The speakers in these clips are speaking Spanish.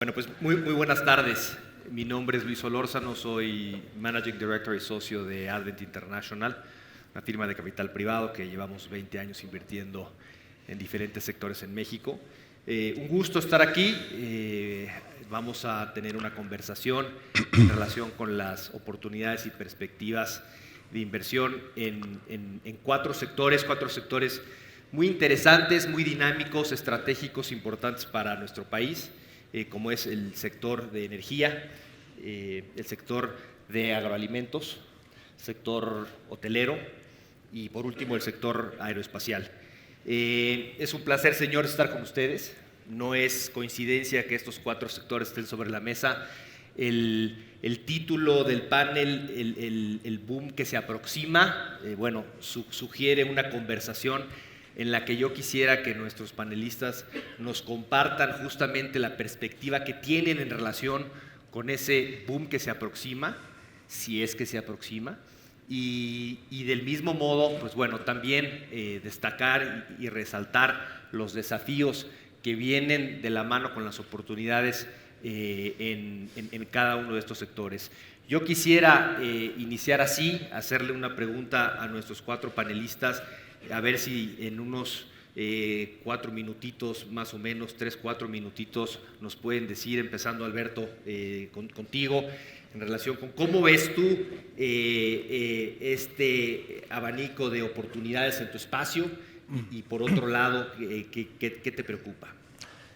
Bueno, pues muy buenas tardes. Mi nombre es Luis Solórzano, soy Managing Director y socio de Advent International, una firma de capital privado que llevamos 20 años invirtiendo en diferentes sectores en México. Un gusto estar aquí. Vamos a tener una conversación en relación con las oportunidades y perspectivas de inversión en cuatro sectores muy interesantes, muy dinámicos, estratégicos, importantes para nuestro país. Como es el sector de energía, el sector de agroalimentos, el sector hotelero y por último el sector aeroespacial. Es un placer, señores, estar con ustedes. No es coincidencia que estos cuatro sectores estén sobre la mesa. El título del panel, el boom que se aproxima, sugiere una conversación en la que yo quisiera que nuestros panelistas nos compartan justamente la perspectiva que tienen en relación con ese boom que se aproxima, si es que se aproxima, y del mismo modo, pues bueno, también destacar y resaltar los desafíos que vienen de la mano con las oportunidades en cada uno de estos sectores. Yo quisiera iniciar así, hacerle una pregunta a nuestros cuatro panelistas, a ver si en unos 4 minutitos, más o menos, 3-4 minutitos, nos pueden decir, empezando Alberto, contigo, en relación con cómo ves tú este abanico de oportunidades en tu espacio y por otro lado, ¿qué te preocupa?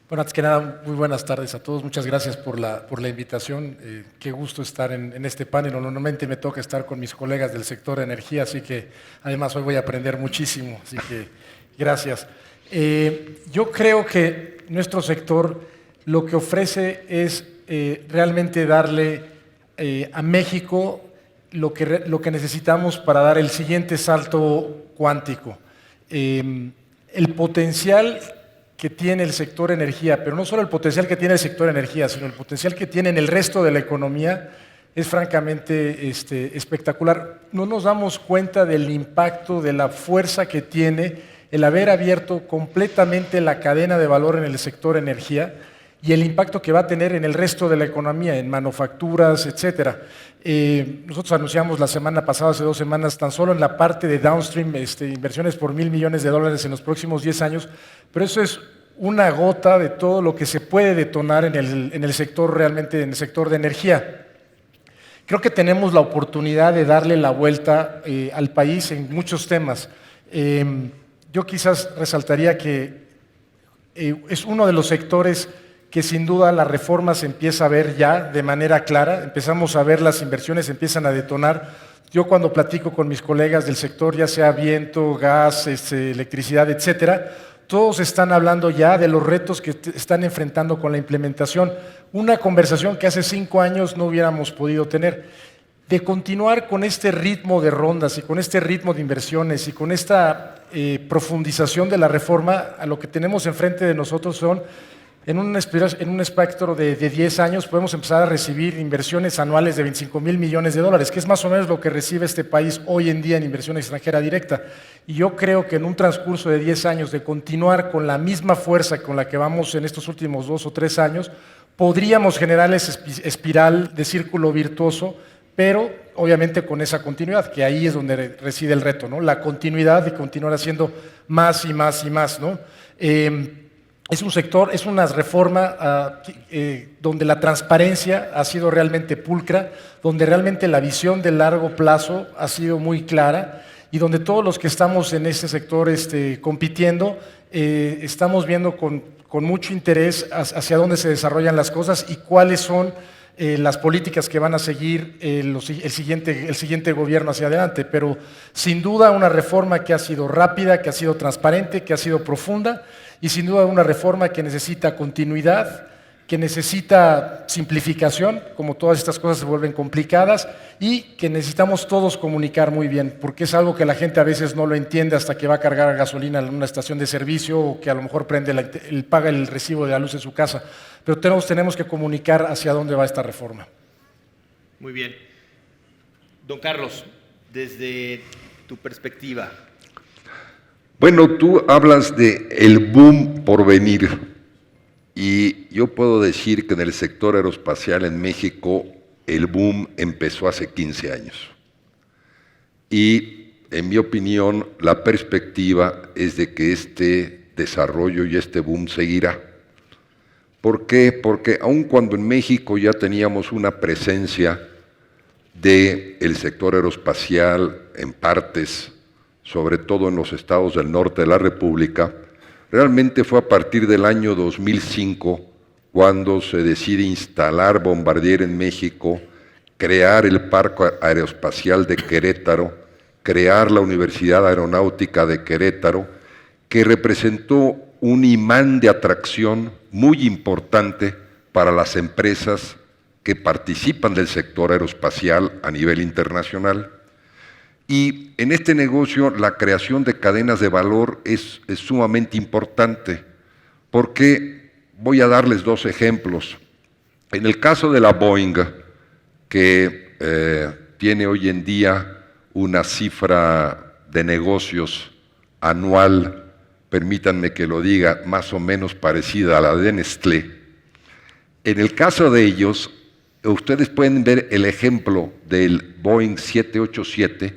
Bueno, antes que nada, muy buenas tardes a todos. Muchas gracias por la invitación. Qué gusto estar en este panel. Normalmente me toca estar con mis colegas del sector de energía, así que además hoy voy a aprender muchísimo, así que gracias. Yo creo que nuestro sector lo que ofrece es realmente darle a México lo que necesitamos para dar el siguiente salto cuántico. El potencial que tiene el sector energía, pero no solo el potencial que tiene el sector energía, sino el potencial que tiene en el resto de la economía es francamente espectacular. No nos damos cuenta del impacto, de la fuerza que tiene el haber abierto completamente la cadena de valor en el sector energía y el impacto que va a tener en el resto de la economía, en manufacturas, etcétera. Nosotros anunciamos la semana pasada, hace 2 semanas, tan solo en la parte de downstream, inversiones por $1,000 millones en los próximos 10 años, pero eso es una gota de todo lo que se puede detonar en el sector, realmente en el sector de energía. Creo que tenemos la oportunidad de darle la vuelta al país en muchos temas. Yo quizás resaltaría que es uno de los sectores que sin duda la reforma se empieza a ver ya de manera clara, empezamos a ver las inversiones, empiezan a detonar. Yo cuando platico con mis colegas del sector, ya sea viento, gas, electricidad, etcétera, todos están hablando ya de los retos que están enfrentando con la implementación. Una conversación que hace 5 años no hubiéramos podido tener. De continuar con este ritmo de rondas y con este ritmo de inversiones y con esta profundización de la reforma, a lo que tenemos enfrente de nosotros son, en un espectro de 10 años podemos empezar a recibir inversiones anuales de $25,000 millones, que es más o menos lo que recibe este país hoy en día en inversión extranjera directa. Y yo creo que en un transcurso de 10 años de continuar con la misma fuerza con la que vamos en estos últimos 2 o 3 años, podríamos generar esa espiral de círculo virtuoso, pero obviamente con esa continuidad, que ahí es donde reside el reto, ¿no? La continuidad de continuar haciendo más y más y más, ¿no? Es un sector, es una reforma donde la transparencia ha sido realmente pulcra, donde realmente la visión de largo plazo ha sido muy clara y donde todos los que estamos en este sector compitiendo estamos viendo con mucho interés hacia dónde se desarrollan las cosas y cuáles son las políticas que van a seguir el siguiente gobierno hacia adelante. Pero sin duda una reforma que ha sido rápida, que ha sido transparente, que ha sido profunda y sin duda una reforma que necesita continuidad, que necesita simplificación, como todas estas cosas se vuelven complicadas y que necesitamos todos comunicar muy bien, porque es algo que la gente a veces no lo entiende hasta que va a cargar gasolina en una estación de servicio o que a lo mejor paga el recibo de la luz en su casa. Pero tenemos que comunicar hacia dónde va esta reforma. Muy bien. Don Carlos, desde tu perspectiva. Bueno, tú hablas de el boom por venir. Y yo puedo decir que en el sector aeroespacial en México el boom empezó hace 15 años. Y en mi opinión, la perspectiva es de que este desarrollo y este boom seguirá. ¿Por qué? Porque aun cuando en México ya teníamos una presencia del sector aeroespacial en partes, sobre todo en los estados del norte de la República, realmente fue a partir del año 2005 cuando se decide instalar Bombardier en México, crear el Parque Aeroespacial de Querétaro, crear la Universidad Aeronáutica de Querétaro, que representó un imán de atracción muy importante para las empresas que participan del sector aeroespacial a nivel internacional. Y en este negocio la creación de cadenas de valor es sumamente importante, porque voy a darles dos ejemplos. En el caso de la Boeing, que tiene hoy en día una cifra de negocios anual, permítanme que lo diga, más o menos parecida a la de Nestlé. En el caso de ellos, ustedes pueden ver el ejemplo del Boeing 787,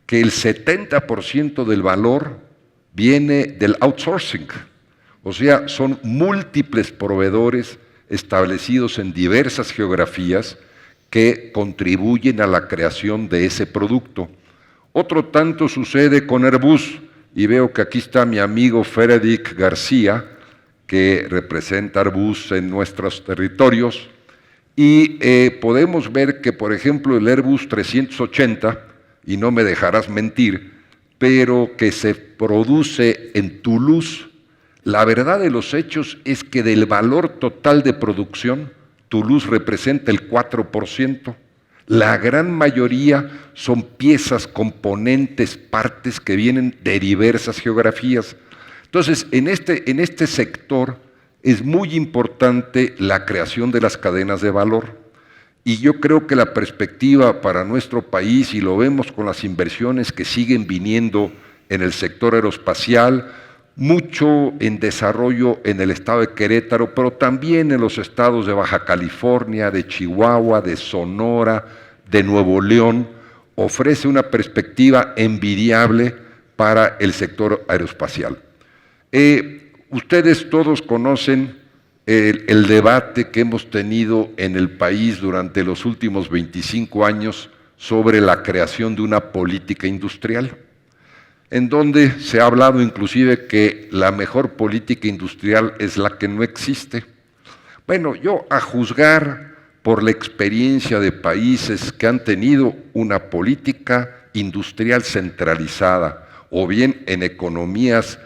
que el 70% del valor viene del outsourcing. O sea, son múltiples proveedores establecidos en diversas geografías que contribuyen a la creación de ese producto. Otro tanto sucede con Airbus, y veo que aquí está mi amigo Frederic García, que representa Airbus en nuestros territorios, y podemos ver que, por ejemplo, el Airbus 380, y no me dejarás mentir, pero que se produce en Toulouse, la verdad de los hechos es que del valor total de producción, Toulouse representa el 4%. La gran mayoría son piezas, componentes, partes que vienen de diversas geografías. Entonces, en este sector es muy importante la creación de las cadenas de valor. Y yo creo que la perspectiva para nuestro país, y lo vemos con las inversiones que siguen viniendo en el sector aeroespacial, mucho en desarrollo en el estado de Querétaro, pero también en los estados de Baja California, de Chihuahua, de Sonora, de Nuevo León, ofrece una perspectiva envidiable para el sector aeroespacial. Ustedes todos conocen el debate que hemos tenido en el país durante los últimos 25 años sobre la creación de una política industrial, en donde se ha hablado inclusive que la mejor política industrial es la que no existe. Bueno, yo a juzgar por la experiencia de países que han tenido una política industrial centralizada o bien en economías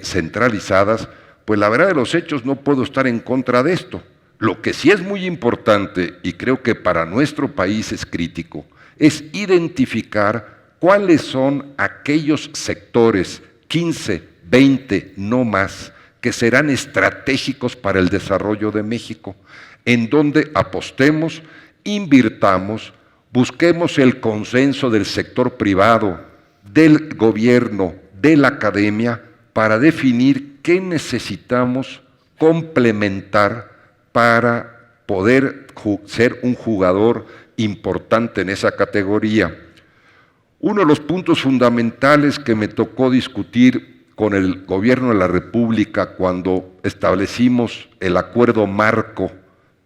centralizadas, pues la verdad de los hechos no puedo estar en contra de esto. Lo que sí es muy importante, y creo que para nuestro país es crítico, es identificar cuáles son aquellos sectores, 15, 20, no más, que serán estratégicos para el desarrollo de México, en donde apostemos, invirtamos, busquemos el consenso del sector privado, del gobierno, de la academia, para definir qué necesitamos complementar para poder ser un jugador importante en esa categoría. Uno de los puntos fundamentales que me tocó discutir con el gobierno de la República cuando establecimos el acuerdo marco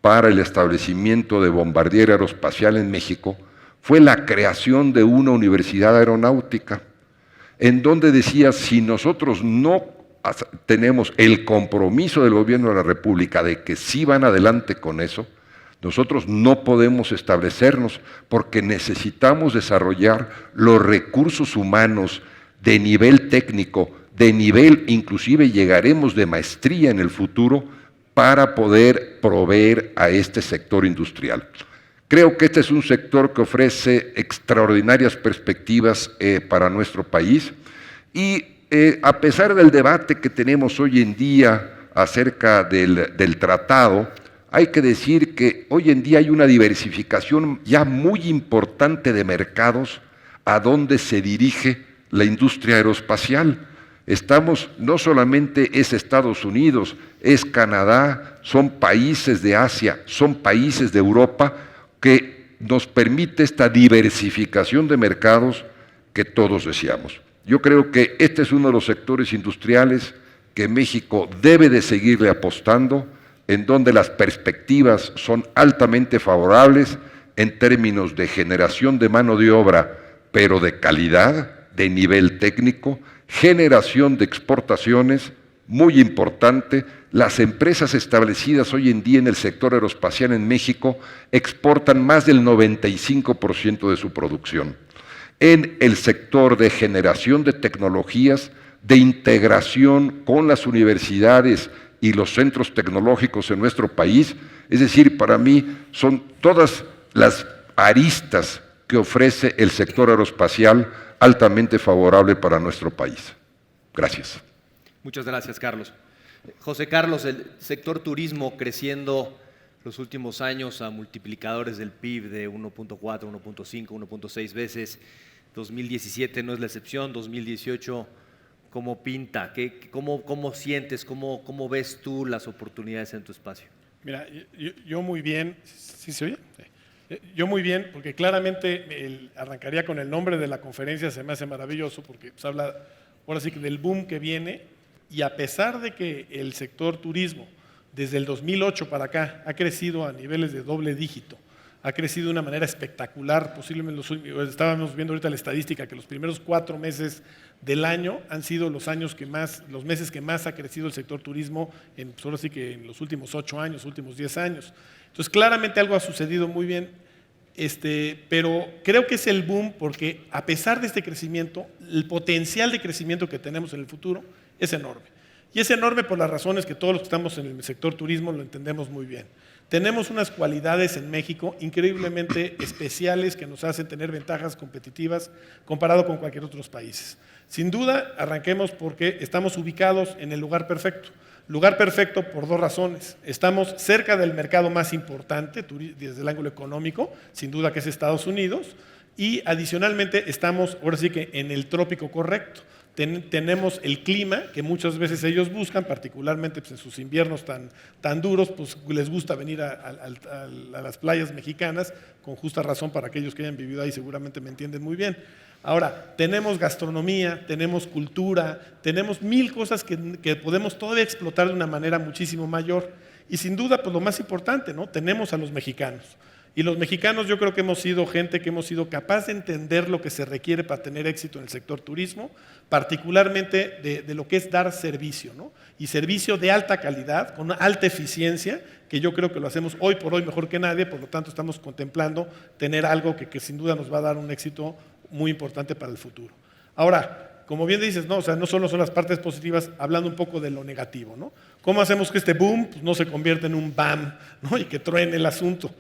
para el establecimiento de Bombardier Aeroespacial en México fue la creación de una universidad aeronáutica, en donde decía, si nosotros no tenemos el compromiso del gobierno de la República de que sí van adelante con eso, nosotros no podemos establecernos porque necesitamos desarrollar los recursos humanos de nivel técnico, de nivel, inclusive llegaremos de maestría en el futuro para poder proveer a este sector industrial. Creo que este es un sector que ofrece extraordinarias perspectivas para nuestro país y a pesar del debate que tenemos hoy en día acerca del tratado, hay que decir que hoy en día hay una diversificación ya muy importante de mercados a donde se dirige la industria aeroespacial. No solamente es Estados Unidos, es Canadá, son países de Asia, son países de Europa que nos permite esta diversificación de mercados que todos deseamos. Yo creo que este es uno de los sectores industriales que México debe de seguirle apostando, en donde las perspectivas son altamente favorables en términos de generación de mano de obra, pero de calidad, de nivel técnico, generación de exportaciones, muy importante. Las empresas establecidas hoy en día en el sector aeroespacial en México exportan más del 95% de su producción. En el sector de generación de tecnologías, de integración con las universidades y los centros tecnológicos en nuestro país, es decir, para mí son todas las aristas que ofrece el sector aeroespacial altamente favorable para nuestro país. Gracias. Muchas gracias, Carlos. José Carlos, el sector turismo creciendo los últimos años a multiplicadores del PIB de 1.4, 1.5, 1.6 veces. 2017 no es la excepción, 2018, ¿cómo pinta? ¿Cómo sientes, cómo ves tú las oportunidades en tu espacio? Mira, yo muy bien, ¿sí se oye? Sí. Yo muy bien, porque claramente arrancaría con el nombre de la conferencia, se me hace maravilloso, porque se habla ahora sí que del boom que viene, y a pesar de que el sector turismo desde el 2008 para acá ha crecido a niveles de doble dígito, ha crecido de una manera espectacular, posiblemente estábamos viendo ahorita la estadística que los primeros 4 meses del año han sido los meses que más ha crecido el sector turismo solo sí que en los últimos 8 años, últimos 10 años. Entonces claramente algo ha sucedido muy bien, pero creo que es el boom porque a pesar de este crecimiento, el potencial de crecimiento que tenemos en el futuro es enorme. Y es enorme por las razones que todos los que estamos en el sector turismo lo entendemos muy bien. Tenemos unas cualidades en México increíblemente especiales que nos hacen tener ventajas competitivas comparado con cualquier otro país. Sin duda, arranquemos porque estamos ubicados en el lugar perfecto. Lugar perfecto por 2 razones. Estamos cerca del mercado más importante desde el ángulo económico, sin duda que es Estados Unidos, y adicionalmente estamos ahora sí que en el trópico correcto. Tenemos el clima que muchas veces ellos buscan, particularmente pues, en sus inviernos tan duros, pues les gusta venir a las playas mexicanas, con justa razón para aquellos que hayan vivido ahí seguramente me entienden muy bien. Ahora, tenemos gastronomía, tenemos cultura, tenemos 1000 cosas que podemos todavía explotar de una manera muchísimo mayor. Y sin duda, pues lo más importante, ¿no? Tenemos a los mexicanos. Y los mexicanos yo creo que hemos sido gente que hemos sido capaz de entender lo que se requiere para tener éxito en el sector turismo, particularmente de lo que es dar servicio, ¿no? Y servicio de alta calidad, con alta eficiencia, que yo creo que lo hacemos hoy por hoy mejor que nadie, por lo tanto estamos contemplando tener algo que sin duda nos va a dar un éxito muy importante para el futuro. Ahora, como bien dices, no, o sea, no solo son las partes positivas, hablando un poco de lo negativo, ¿no? ¿Cómo hacemos que este boom pues, no se convierta en un bam, ¿no? Y que truene el asunto?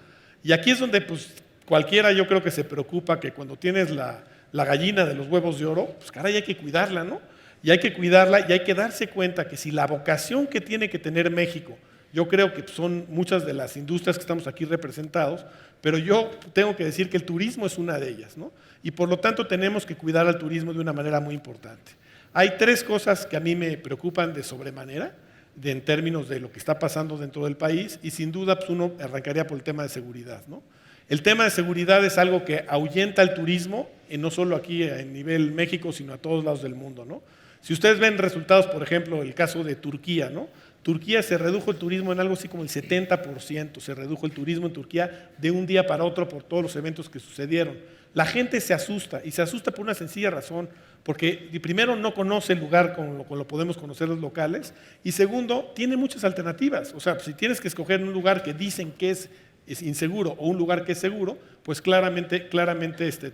Y aquí es donde pues, cualquiera yo creo que se preocupa que cuando tienes la gallina de los huevos de oro, pues caray, hay que cuidarla, ¿no? Y hay que cuidarla y hay que darse cuenta que si la vocación que tiene que tener México, yo creo que son muchas de las industrias que estamos aquí representados, pero yo tengo que decir que el turismo es una de ellas, ¿no? Y por lo tanto tenemos que cuidar al turismo de una manera muy importante. Hay 3 cosas que a mí me preocupan de sobremanera, en términos de lo que está pasando dentro del país, y sin duda pues uno arrancaría por el tema de seguridad, ¿no? El tema de seguridad es algo que ahuyenta el turismo, y no solo aquí a nivel México, sino a todos lados del mundo, ¿no? Si ustedes ven resultados, por ejemplo, el caso de Turquía, ¿no? Turquía se redujo el turismo en algo así como el 70%, se redujo el turismo en Turquía de un día para otro por todos los eventos que sucedieron. La gente se asusta, y se asusta por una sencilla razón, porque primero no conoce el lugar con lo podemos conocer los locales, y segundo, tiene muchas alternativas. O sea, si tienes que escoger un lugar que dicen que es inseguro o un lugar que es seguro, pues claramente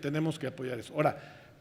tenemos que apoyar eso. Ahora,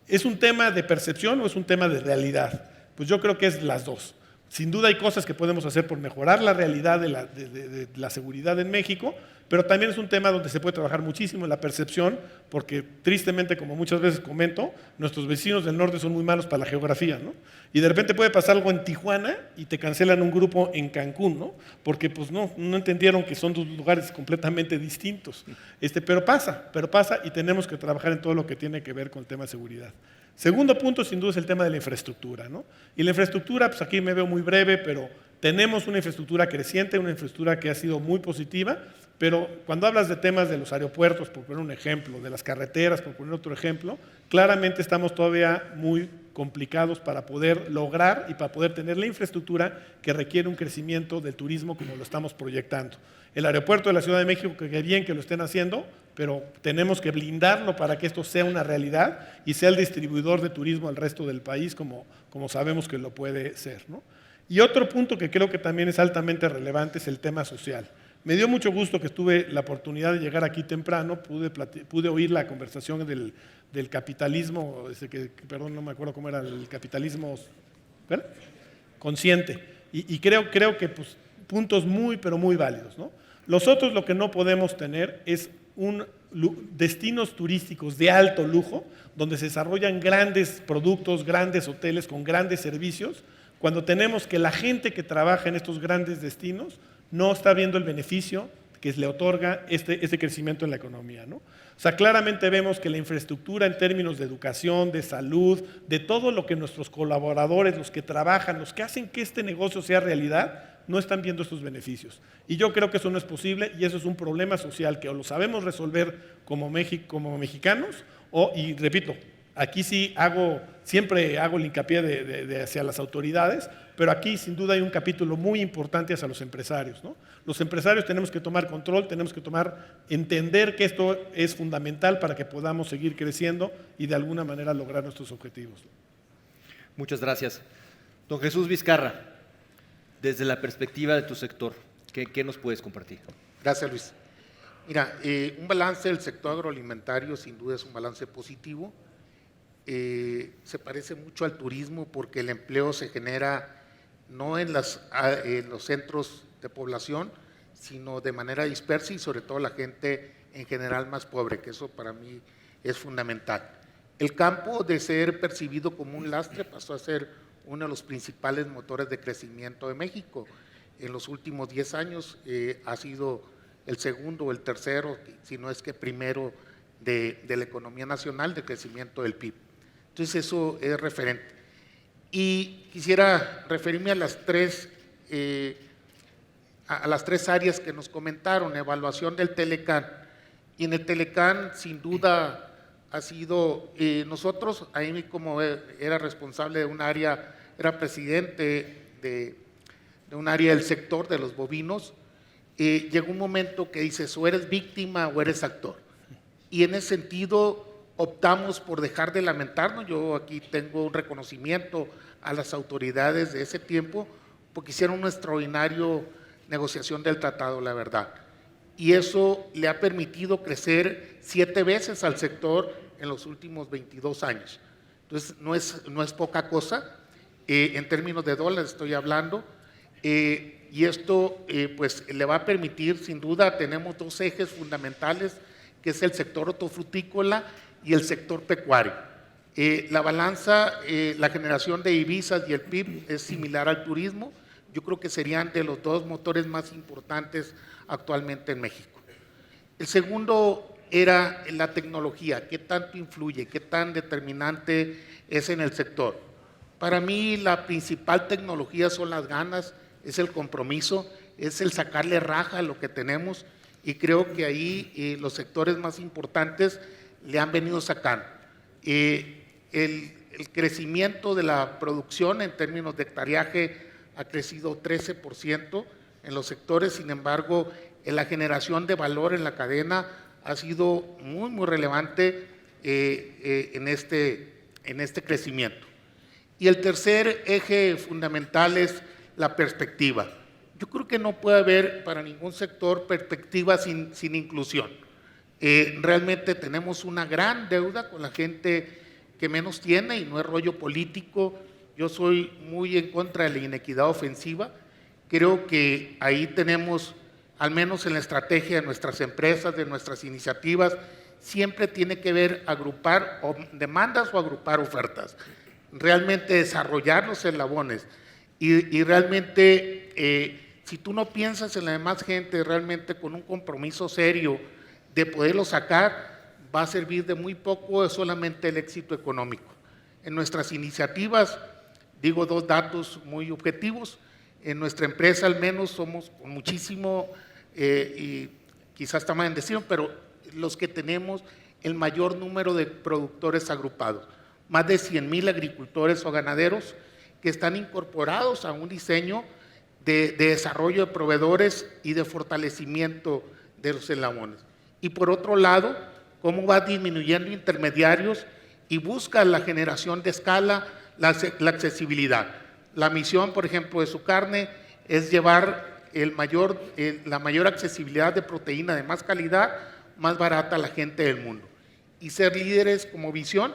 ¿es un tema de percepción o es un tema de realidad? Pues yo creo que es las dos. Sin duda hay cosas que podemos hacer por mejorar la realidad de la seguridad en México, pero también es un tema donde se puede trabajar muchísimo en la percepción, porque tristemente, como muchas veces comento, nuestros vecinos del norte son muy malos para la geografía, ¿no? Y de repente puede pasar algo en Tijuana y te cancelan un grupo en Cancún, ¿no? Porque pues no entendieron que son 2 lugares completamente distintos. Pero pasa y tenemos que trabajar en todo lo que tiene que ver con el tema de seguridad. Segundo punto, sin duda, es el tema de la infraestructura, ¿no? Y la infraestructura, pues aquí me veo muy breve, pero tenemos una infraestructura creciente, una infraestructura que ha sido muy positiva, pero cuando hablas de temas de los aeropuertos, por poner un ejemplo, de las carreteras, por poner otro ejemplo, claramente estamos todavía muy complicados para poder lograr y para poder tener la infraestructura que requiere un crecimiento del turismo como lo estamos proyectando. El aeropuerto de la Ciudad de México, que bien que lo estén haciendo, pero tenemos que blindarlo para que esto sea una realidad y sea el distribuidor de turismo al resto del país como sabemos que lo puede ser, ¿no? Y otro punto que creo que también es altamente relevante es el tema social. Me dio mucho gusto que tuve la oportunidad de llegar aquí temprano, pude oír la conversación del capitalismo, perdón, no me acuerdo cómo era, el capitalismo consciente. Y creo que pues, puntos muy, pero muy válidos, ¿no? Nosotros lo que no podemos tener es destinos turísticos de alto lujo, donde se desarrollan grandes productos, grandes hoteles con grandes servicios, cuando tenemos que la gente que trabaja en estos grandes destinos no está viendo el beneficio que le otorga este crecimiento en la economía, ¿no? O sea, claramente vemos que la infraestructura en términos de educación, de salud, de todo lo que nuestros colaboradores, los que trabajan, los que hacen que este negocio sea realidad, no están viendo estos beneficios. Y yo creo que eso no es posible y eso es un problema social que o lo sabemos resolver como mexicanos y repito, aquí sí siempre hago el hincapié hacia las autoridades, pero aquí sin duda hay un capítulo muy importante hacia los empresarios, ¿no? Los empresarios tenemos que tomar control, tenemos que entender que esto es fundamental para que podamos seguir creciendo y de alguna manera lograr nuestros objetivos. Muchas gracias. Don Jesús Vizcarra, desde la perspectiva de tu sector, ¿qué nos puedes compartir? Gracias, Luis. Mira, un balance del sector agroalimentario sin duda es un balance positivo. Se parece mucho al turismo porque el empleo se genera no en los centros de población, sino de manera dispersa y sobre todo la gente en general más pobre, que eso para mí es fundamental. El campo, de ser percibido como un lastre, pasó a ser uno de los principales motores de crecimiento de México. En los últimos 10 años ha sido el segundo o el tercero, si no es que primero, de la economía nacional, de crecimiento del PIB. Entonces eso es referente. Y quisiera referirme a las tres áreas que nos comentaron. Evaluación del Telecán. Y en el Telecán, sin duda, ha sido, nosotros, ahí como era responsable de un área, era presidente de un área del sector de los bovinos, llegó un momento que dices, o eres víctima o eres actor. Y en ese sentido optamos por dejar de lamentarnos. Yo aquí tengo un reconocimiento a las autoridades de ese tiempo porque hicieron una extraordinaria negociación del tratado, la verdad. Y eso le ha permitido crecer 7 veces al sector en los últimos 22 años. Entonces, no es poca cosa, en términos de dólares estoy hablando, y esto pues le va a permitir, sin duda, tenemos 2 ejes fundamentales, que es el sector hortofrutícola y el sector pecuario. La balanza, la generación de divisas y el PIB es similar al turismo. Yo creo que serían de los 2 motores más importantes actualmente en México. El segundo era la tecnología, qué tanto influye, qué tan determinante es en el sector. Para mí la principal tecnología son las ganas, es el compromiso, es el sacarle raja a lo que tenemos y creo que ahí los sectores más importantes le han venido sacando. El crecimiento de la producción en términos de hectareaje ha crecido 13% en los sectores, sin embargo, en la generación de valor en la cadena ha sido muy, muy relevante en este crecimiento. Y el tercer eje fundamental es la perspectiva. Yo creo que no puede haber para ningún sector perspectiva sin inclusión. Realmente tenemos una gran deuda con la gente que menos tiene y no es rollo político. Yo soy muy en contra de la inequidad ofensiva. Creo que ahí tenemos, al menos en la estrategia de nuestras empresas, de nuestras iniciativas, siempre tiene que ver agrupar demandas o agrupar ofertas. Realmente desarrollar los eslabones y realmente si tú no piensas en la demás gente realmente con un compromiso serio de poderlo sacar, va a servir de muy poco solamente el éxito económico. En nuestras iniciativas, digo 2 datos muy objetivos, en nuestra empresa al menos somos con muchísimo, y quizás está mal en decirlo, pero los que tenemos el mayor número de productores agrupados, más de 100,000 agricultores o ganaderos que están incorporados a un diseño de desarrollo de proveedores y de fortalecimiento de los eslabones. Y por otro lado, cómo va disminuyendo intermediarios y busca la generación de escala, la accesibilidad. La misión, por ejemplo, de su carne es llevar la mayor accesibilidad de proteína de más calidad, más barata a la gente del mundo. Y ser líderes como visión,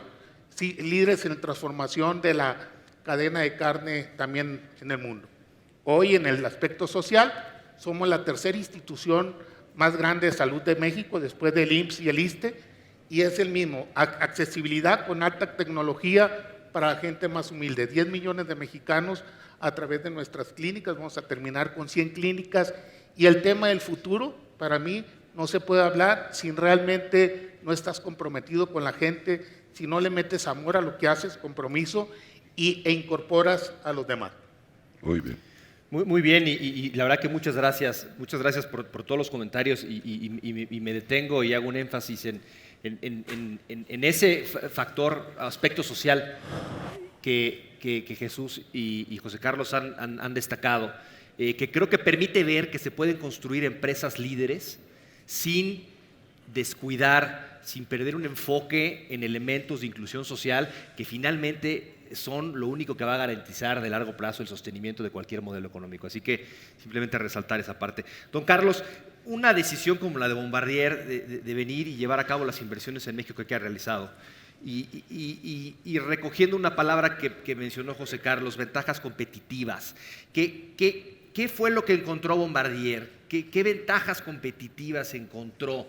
sí, líderes en la transformación de la cadena de carne también en el mundo. Hoy, en el aspecto social, somos la tercera institución más grande de salud de México, después del IMSS y el ISSSTE, y es el mismo, accesibilidad con alta tecnología para la gente más humilde. 10 millones de mexicanos a través de nuestras clínicas, vamos a terminar con 100 clínicas, y el tema del futuro, para mí, no se puede hablar si realmente no estás comprometido con la gente, si no le metes amor a lo que haces, compromiso, e incorporas a los demás. Muy bien. Muy bien, y la verdad que muchas gracias por todos los comentarios, y me detengo y hago un énfasis en ese factor, aspecto social que Jesús y José Carlos han destacado, que creo que permite ver que se pueden construir empresas líderes sin descuidar, sin perder un enfoque en elementos de inclusión social que finalmente son lo único que va a garantizar de largo plazo el sostenimiento de cualquier modelo económico. Así que simplemente resaltar esa parte. Don Carlos, una decisión como la de Bombardier de venir y llevar a cabo las inversiones en México que ha realizado, y recogiendo una palabra que mencionó José Carlos, ventajas competitivas. ¿Qué fue lo que encontró Bombardier? ¿Qué ventajas competitivas encontró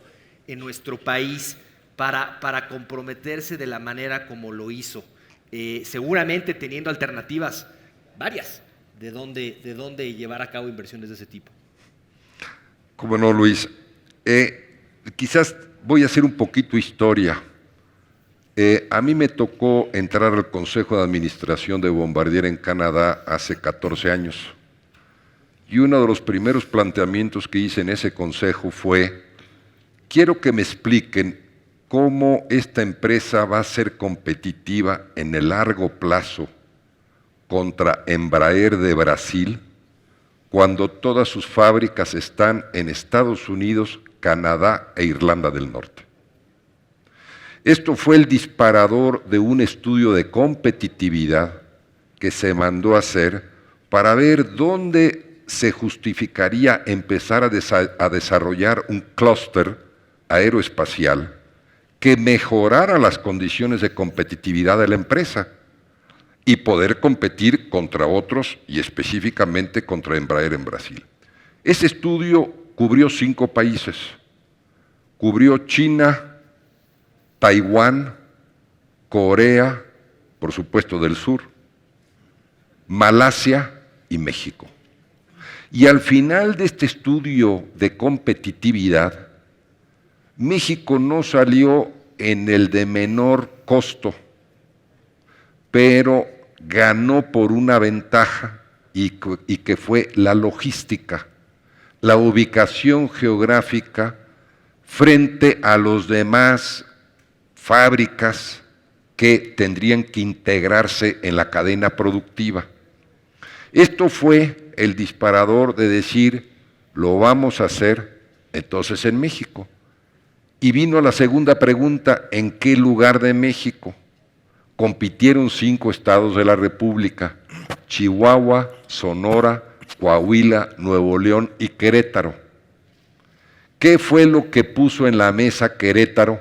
en nuestro país para comprometerse de la manera como lo hizo? Seguramente teniendo alternativas varias de dónde llevar a cabo inversiones de ese tipo. Cómo no, Luis. Quizás voy a hacer un poquito historia. A mí me tocó entrar al Consejo de Administración de Bombardier en Canadá hace 14 años. Y uno de los primeros planteamientos que hice en ese consejo fue: quiero que me expliquen cómo esta empresa va a ser competitiva en el largo plazo contra Embraer de Brasil, cuando todas sus fábricas están en Estados Unidos, Canadá e Irlanda del Norte. Esto fue el disparador de un estudio de competitividad que se mandó a hacer para ver dónde se justificaría empezar a desarrollar un clúster aeroespacial que mejorara las condiciones de competitividad de la empresa y poder competir contra otros, y específicamente contra Embraer en Brasil. Ese estudio cubrió 5 países. Cubrió China, Taiwán, Corea, por supuesto del Sur, Malasia y México. Y al final de este estudio de competitividad, México no salió en el de menor costo, pero ganó por una ventaja y que fue la logística, la ubicación geográfica frente a los demás fábricas que tendrían que integrarse en la cadena productiva. Esto fue el disparador de decir: lo vamos a hacer entonces en México. Y vino la segunda pregunta: ¿en qué lugar de México? Compitieron 5 estados de la República: Chihuahua, Sonora, Coahuila, Nuevo León y Querétaro. ¿Qué fue lo que puso en la mesa Querétaro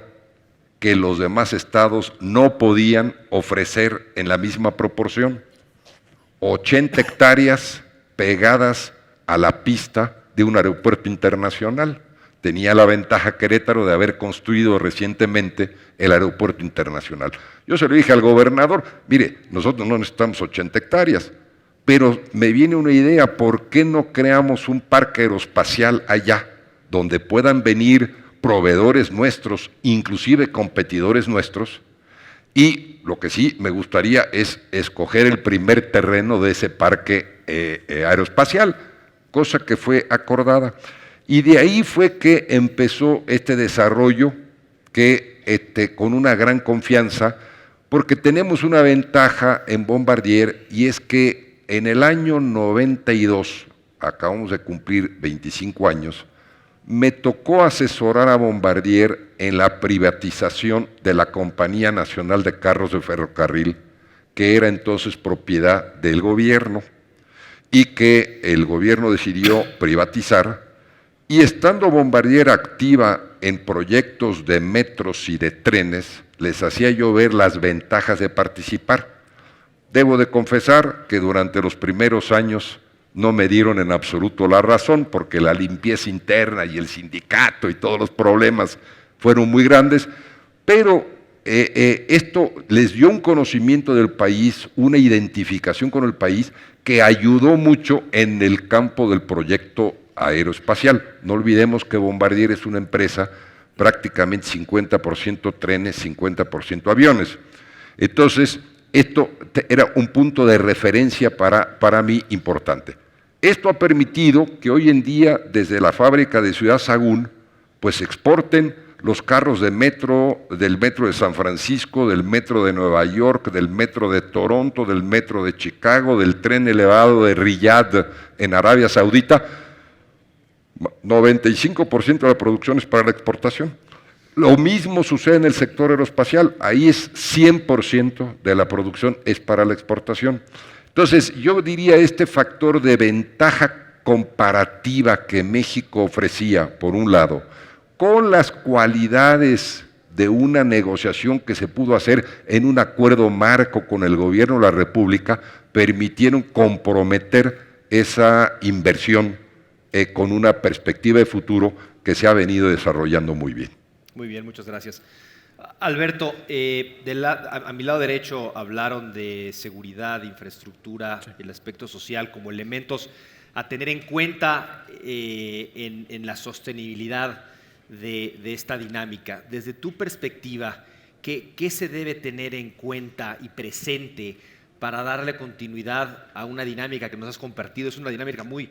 que los demás estados no podían ofrecer en la misma proporción? 80 hectáreas pegadas a la pista de un aeropuerto internacional. Tenía la ventaja Querétaro de haber construido recientemente el aeropuerto internacional. Yo se lo dije al gobernador: mire, nosotros no necesitamos 80 hectáreas, pero me viene una idea: ¿por qué no creamos un parque aeroespacial allá, donde puedan venir proveedores nuestros, inclusive competidores nuestros, Y lo que sí me gustaría es escoger el primer terreno de ese parque aeroespacial, cosa que fue acordada. Y de ahí fue que empezó este desarrollo que con una gran confianza, porque tenemos una ventaja en Bombardier, y es que en el año 92, acabamos de cumplir 25 años, me tocó asesorar a Bombardier en la privatización de la Compañía Nacional de Carros de Ferrocarril, que era entonces propiedad del gobierno y que el gobierno decidió privatizar, y estando Bombardier activa en proyectos de metros y de trenes, les hacía yo ver las ventajas de participar. Debo de confesar que durante los primeros años no me dieron en absoluto la razón, porque la limpieza interna y el sindicato y todos los problemas fueron muy grandes, pero esto les dio un conocimiento del país, una identificación con el país que ayudó mucho en el campo del proyecto aeroespacial. No olvidemos que Bombardier es una empresa prácticamente 50% trenes, 50% aviones. Entonces, esto era un punto de referencia para mí importante. Esto ha permitido que hoy en día, desde la fábrica de Ciudad Sagún, pues exporten los carros de metro, del metro de San Francisco, del metro de Nueva York, del metro de Toronto, del metro de Chicago, del tren elevado de Riyadh en Arabia Saudita. 95% de la producción es para la exportación. Lo mismo sucede en el sector aeroespacial, ahí es 100% de la producción es para la exportación. Entonces, yo diría este factor de ventaja comparativa que México ofrecía, por un lado, con las cualidades de una negociación que se pudo hacer en un acuerdo marco con el gobierno de la República, permitieron comprometer esa inversión con una perspectiva de futuro que se ha venido desarrollando muy bien. Muy bien, muchas gracias. Alberto, a mi lado derecho hablaron de seguridad, de infraestructura, sí, el aspecto social como elementos a tener en cuenta en la sostenibilidad de esta dinámica. Desde tu perspectiva, ¿qué se debe tener en cuenta y presente para darle continuidad a una dinámica que nos has compartido? Es una dinámica muy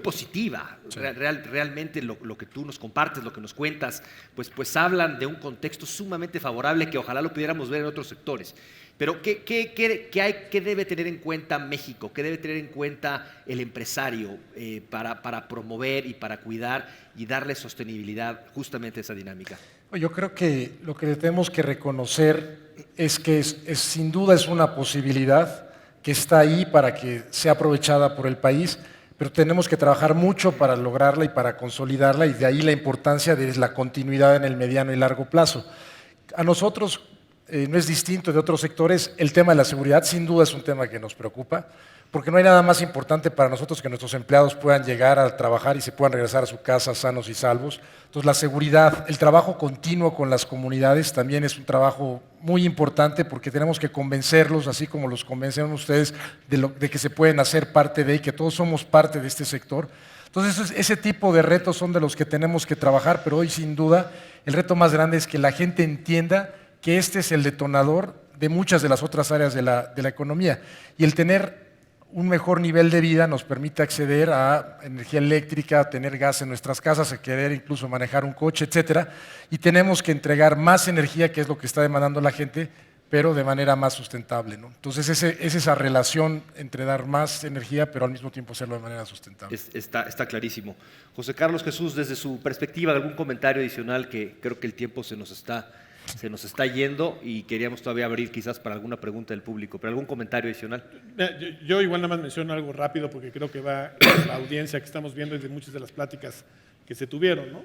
positiva. Sí. Realmente lo que tú nos compartes, lo que nos cuentas, pues hablan de un contexto sumamente favorable que ojalá lo pudiéramos ver en otros sectores. Pero ¿qué debe tener en cuenta México? ¿Qué debe tener en cuenta el empresario para promover y para cuidar y darle sostenibilidad justamente a esa dinámica? Yo creo que lo que tenemos que reconocer es que sin duda es una posibilidad que está ahí para que sea aprovechada por el país, pero tenemos que trabajar mucho para lograrla y para consolidarla, y de ahí la importancia de la continuidad en el mediano y largo plazo. A nosotros no es distinto de otros sectores, el tema de la seguridad sin duda es un tema que nos preocupa, porque no hay nada más importante para nosotros que nuestros empleados puedan llegar a trabajar y se puedan regresar a su casa sanos y salvos. Entonces la seguridad, el trabajo continuo con las comunidades también es un trabajo muy importante, porque tenemos que convencerlos, así como los convencen ustedes, de que se pueden hacer parte de y que todos somos parte de este sector. Entonces ese tipo de retos son de los que tenemos que trabajar, pero hoy sin duda el reto más grande es que la gente entienda que este es el detonador de muchas de las otras áreas de la economía, y el tener un mejor nivel de vida nos permite acceder a energía eléctrica, a tener gas en nuestras casas, a querer incluso manejar un coche, etcétera, y tenemos que entregar más energía, que es lo que está demandando la gente, pero de manera más sustentable, ¿no? Entonces es esa relación entre dar más energía, pero al mismo tiempo hacerlo de manera sustentable. Está clarísimo. José Carlos Jesús, desde su perspectiva, ¿algún comentario adicional? Que creo que el tiempo se nos está yendo y queríamos todavía abrir quizás para alguna pregunta del público, pero ¿algún comentario adicional? Yo igual nada más menciono algo rápido, porque creo que va la audiencia que estamos viendo y de muchas de las pláticas que se tuvieron, ¿no?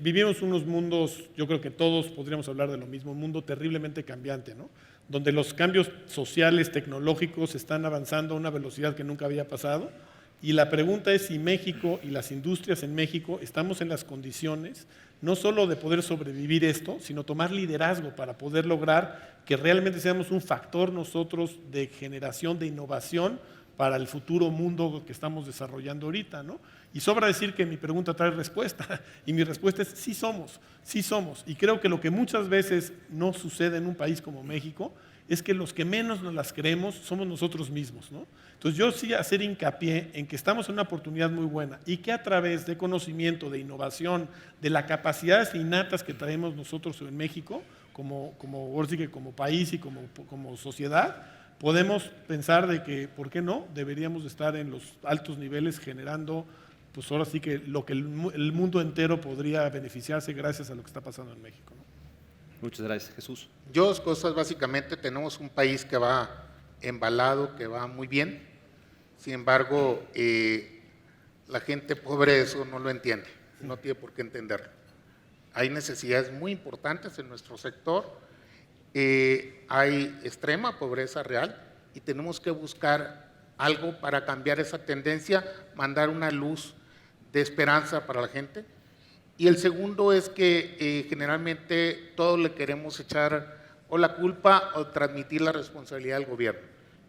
Vivimos unos mundos, yo creo que todos podríamos hablar de lo mismo, un mundo terriblemente cambiante, ¿no? Donde los cambios sociales, tecnológicos están avanzando a una velocidad que nunca había pasado, y la pregunta es si México y las industrias en México estamos en las condiciones no solo de poder sobrevivir esto, sino tomar liderazgo para poder lograr que realmente seamos un factor nosotros de generación, de innovación, para el futuro mundo que estamos desarrollando ahorita, ¿no? Y sobra decir que mi pregunta trae respuesta, y mi respuesta es sí somos, sí somos. Y creo que lo que muchas veces no sucede en un país como México es que los que menos nos las creemos somos nosotros mismos, ¿no? Entonces yo sí hacer hincapié en que estamos en una oportunidad muy buena y que a través de conocimiento, de innovación, de las capacidades innatas que traemos nosotros en México, como país y como sociedad, podemos pensar de que, ¿por qué no? Deberíamos estar en los altos niveles generando, pues ahora sí que lo que el mundo entero podría beneficiarse gracias a lo que está pasando en México, ¿no? Muchas gracias, Jesús. Dos cosas básicamente, tenemos un país que va embalado, que va muy bien, sin embargo, la gente pobre eso no lo entiende, no tiene por qué entenderlo. Hay necesidades muy importantes en nuestro sector, hay extrema pobreza real y tenemos que buscar algo para cambiar esa tendencia, mandar una luz de esperanza para la gente. Y el segundo es que generalmente todos le queremos echar o la culpa o transmitir la responsabilidad al gobierno.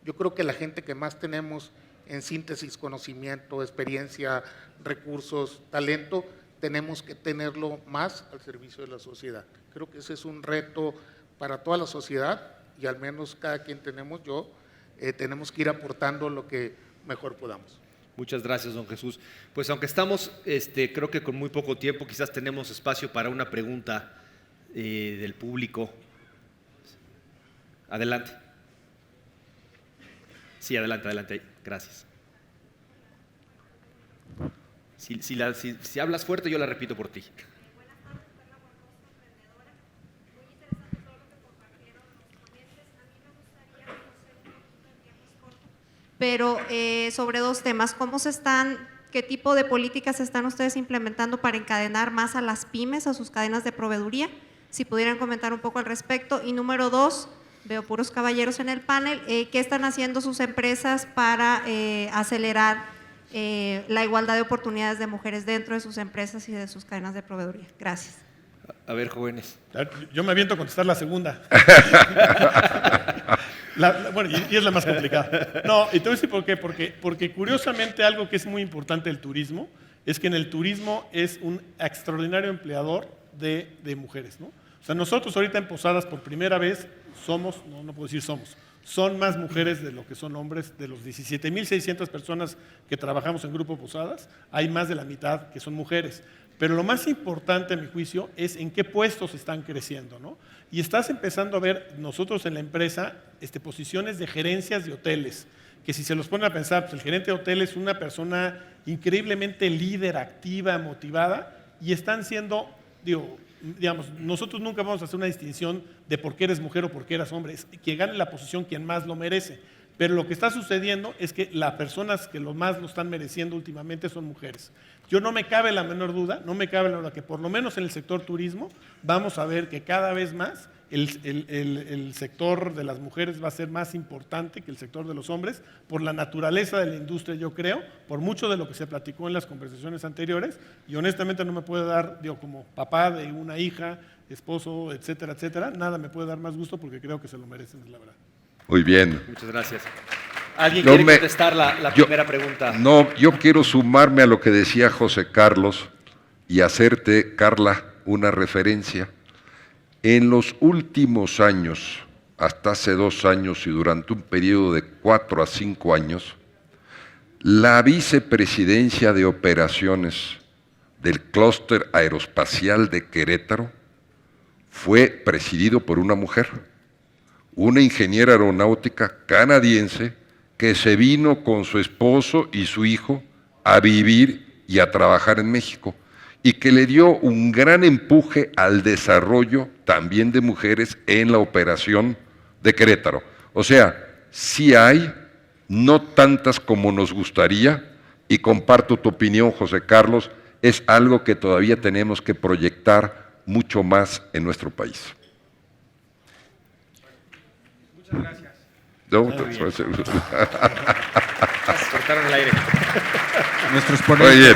Yo creo que la gente que más tenemos en síntesis, conocimiento, experiencia, recursos, talento, tenemos que tenerlo más al servicio de la sociedad. Creo que ese es un reto para toda la sociedad y al menos cada quien tenemos que ir aportando lo que mejor podamos. Muchas gracias, don Jesús. Pues aunque estamos, creo que con muy poco tiempo, quizás tenemos espacio para una pregunta del público. Adelante. Sí, adelante. Gracias. Si hablas fuerte, yo la repito por ti. Pero sobre dos temas, ¿qué tipo de políticas están ustedes implementando para encadenar más a las pymes, a sus cadenas de proveeduría? Si pudieran comentar un poco al respecto. Y número dos, veo puros caballeros en el panel, ¿qué están haciendo sus empresas para acelerar la igualdad de oportunidades de mujeres dentro de sus empresas y de sus cadenas de proveeduría? Gracias. A ver, jóvenes. Yo me aviento a contestar la segunda. Bueno, y es la más complicada. No, y te voy a decir por qué. Porque curiosamente algo que es muy importante del turismo es que en el turismo es un extraordinario empleador de mujeres, ¿no? O sea, nosotros ahorita en Posadas por primera vez no puedo decir somos, son más mujeres de lo que son hombres. De los 17,600 personas que trabajamos en Grupo Posadas, hay más de la mitad que son mujeres. Pero lo más importante, a mi juicio, es en qué puestos están creciendo, ¿no? Y estás empezando a ver nosotros en la empresa posiciones de gerencias de hoteles, que si se los ponen a pensar, pues el gerente de hotel es una persona increíblemente líder, activa, motivada, y están siendo, digamos, nosotros nunca vamos a hacer una distinción de por qué eres mujer o por qué eres hombre, es quien gane la posición quien más lo merece. Pero lo que está sucediendo es que las personas que más lo están mereciendo últimamente son mujeres. Yo no me cabe la menor duda, que por lo menos en el sector turismo vamos a ver que cada vez más el sector de las mujeres va a ser más importante que el sector de los hombres por la naturaleza de la industria, yo creo, por mucho de lo que se platicó en las conversaciones anteriores, y honestamente no me puede dar, como papá de una hija, esposo, etcétera, etcétera, nada me puede dar más gusto porque creo que se lo merecen, es la verdad. Muy bien. Muchas gracias. ¿Alguien quiere contestar la primera pregunta? No, yo quiero sumarme a lo que decía José Carlos y hacerte, Carla, una referencia. En los últimos años, hasta hace 2 años y durante un periodo de 4 a 5 años, la vicepresidencia de operaciones del clúster aeroespacial de Querétaro fue presidido por una mujer, una ingeniera aeronáutica canadiense que se vino con su esposo y su hijo a vivir y a trabajar en México y que le dio un gran empuje al desarrollo también de mujeres en la operación de Querétaro. O sea, sí hay, no tantas como nos gustaría, y comparto tu opinión, José Carlos, es algo que todavía tenemos que proyectar mucho más en nuestro país. Muchas gracias. No, Cortaron el aire. Nuestros ponentes. Oye.